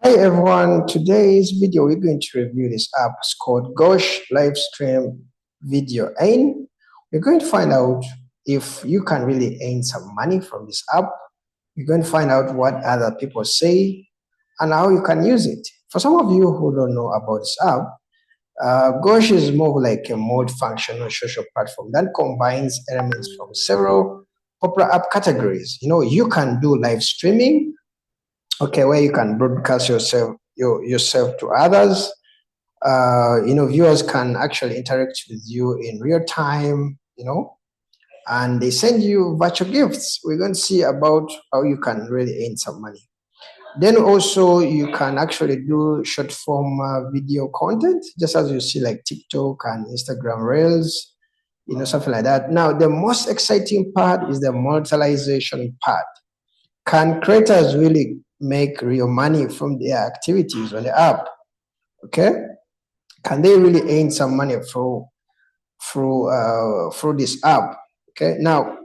Hi everyone, today's video we're going to review this app. It's called Gosh Livestream Video Earn. We're going to find out if you can really earn some money from this app. We're going to find out what other people say and how you can use it. For some of you who don't know about this app, Gosh is more like a multi-functional social platform that combines elements from several popular app categories. You can do live streaming, okay, where you can broadcast yourself to others. Viewers can actually interact with you in real time, and they send you virtual gifts. We're going to see about how you can really earn some money. Then also you can actually do short form video content, just as you see like TikTok and Instagram Reels, something like that. Now, the most exciting part is the monetization part. Can creators really make real money from their activities on the app? Okay, can they really earn some money through this app? Okay, now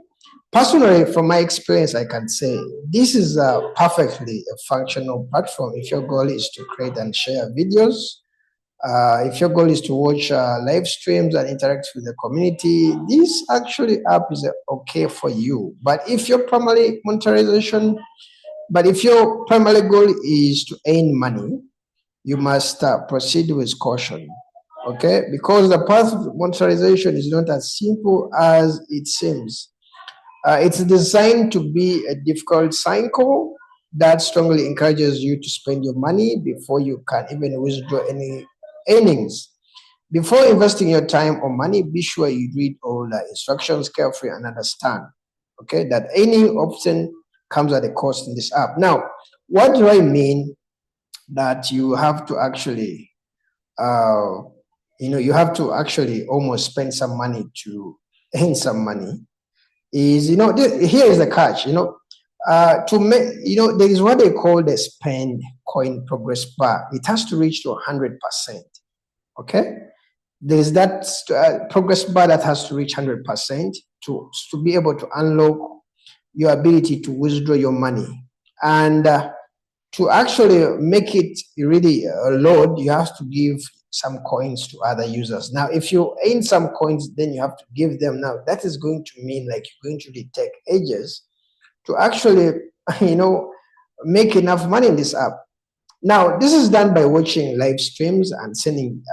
personally, from my experience, I can say this is a perfectly a functional platform if your goal is to create and share videos. If your goal is to watch live streams and interact with the community, this actually app is okay for you. But if your primary monetization but if your primary goal is to earn money, you must proceed with caution, okay? Because the path of monetization is not as simple as it seems. It's designed to be a difficult cycle that strongly encourages you to spend your money before you can even withdraw any earnings. Before investing your time or money, be sure you read all the instructions carefully and understand, okay, that earning often comes at a cost in this app. Now, what do I mean that you have to actually, you have to actually almost spend some money to earn some money? Is here is the catch. To make there is what they call the spend coin progress bar. It has to reach to 100%. Okay, there is that progress bar that has to reach 100% to be able to unlock your ability to withdraw your money. And to actually make it really load, you have to give some coins to other users. Now, if you earn some coins, then you have to give them. Now, that is going to mean like you're going to really take ages to actually, make enough money in this app. Now, this is done by watching live streams and sending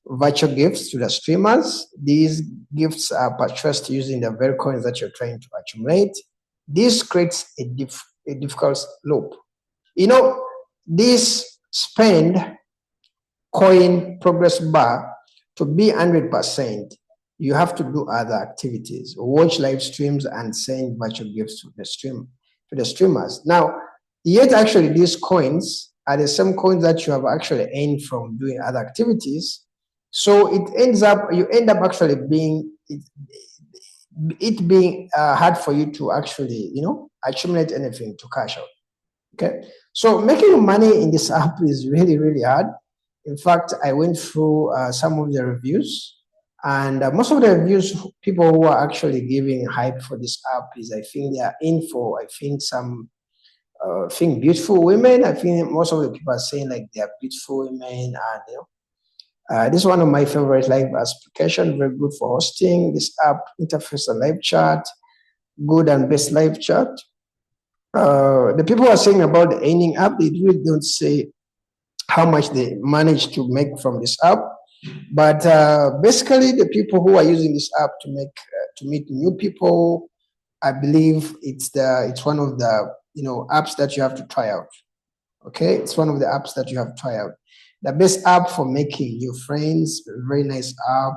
virtual gifts to the streamers. These gifts are purchased using the very coins that you're trying to accumulate. This creates a difficult loop. This spend coin progress bar to be 100%, you have to do other activities, watch live streams and send virtual gifts to the streamers. Now, yet actually these coins are the same coins that you have actually earned from doing other activities. So you end up actually being it being hard for you to actually accumulate anything to cash out. Okay, so making money in this app is really, really hard. In fact, I went through some of the reviews, and most of the reviews, people who are actually giving hype for this app is, I think they are in for, I think some think beautiful women. I think most of the people are saying like they are beautiful women, and this is one of my favorite live application, very good for hosting. This app interface a live chat, good and best live chat. The people who are saying about the earning app, they really don't say how much they manage to make from this app. But basically, the people who are using this app to meet new people, I believe it's one of the apps that you have to try out. Okay, it's one of the apps that you have to try out. The best app for making new friends, very nice app.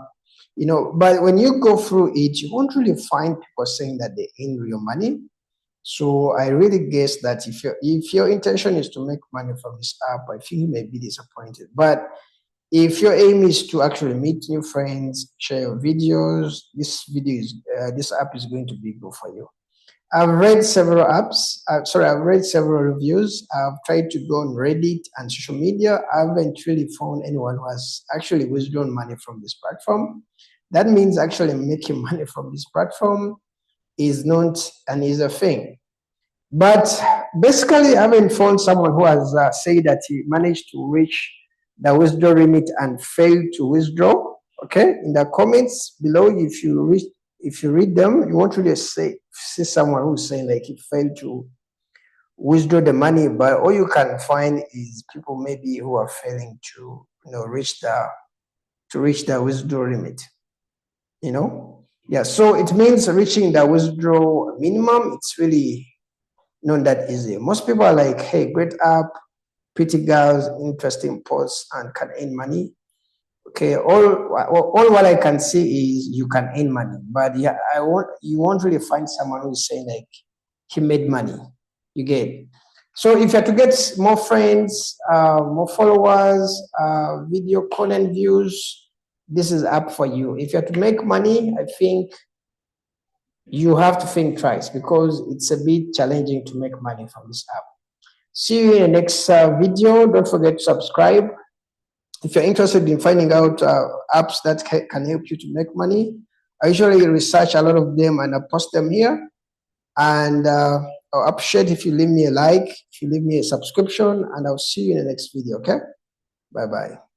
But when you go through it, you won't really find people saying that they earn real money. So I really guess that if your intention is to make money from this app, I think you may be disappointed. But if your aim is to actually meet new friends, share your videos, this app is going to be good for you. I've read several I've read several reviews. I've tried to go on Reddit and social media. I haven't really found anyone who has actually withdrawn money from this platform. That means actually making money from this platform is not an easy thing. But basically, I haven't found someone who has said that he managed to reach the withdrawal limit and failed to withdraw. Okay, in the comments below, if you read them, you won't really see someone who's saying like he failed to withdraw the money, but all you can find is people maybe who are failing to reach the withdrawal limit. Yeah. So it means reaching the withdrawal minimum. It's really not that easy. Most people are like, hey, great app, pretty girls, interesting posts, and can earn money. Okay, all what I can see is you can earn money, but yeah, you won't really find someone who's saying like he made money. You get. So if you have to get more friends, more followers, video content views, this is app for you. If you have to make money, I think you have to think twice because it's a bit challenging to make money from this app. See you in the next video. Don't forget to subscribe. If you're interested in finding out apps that can help you to make money, I usually research a lot of them and I post them here. And I'll appreciate if you leave me a like, if you leave me a subscription, and I'll see you in the next video, okay? Bye-bye.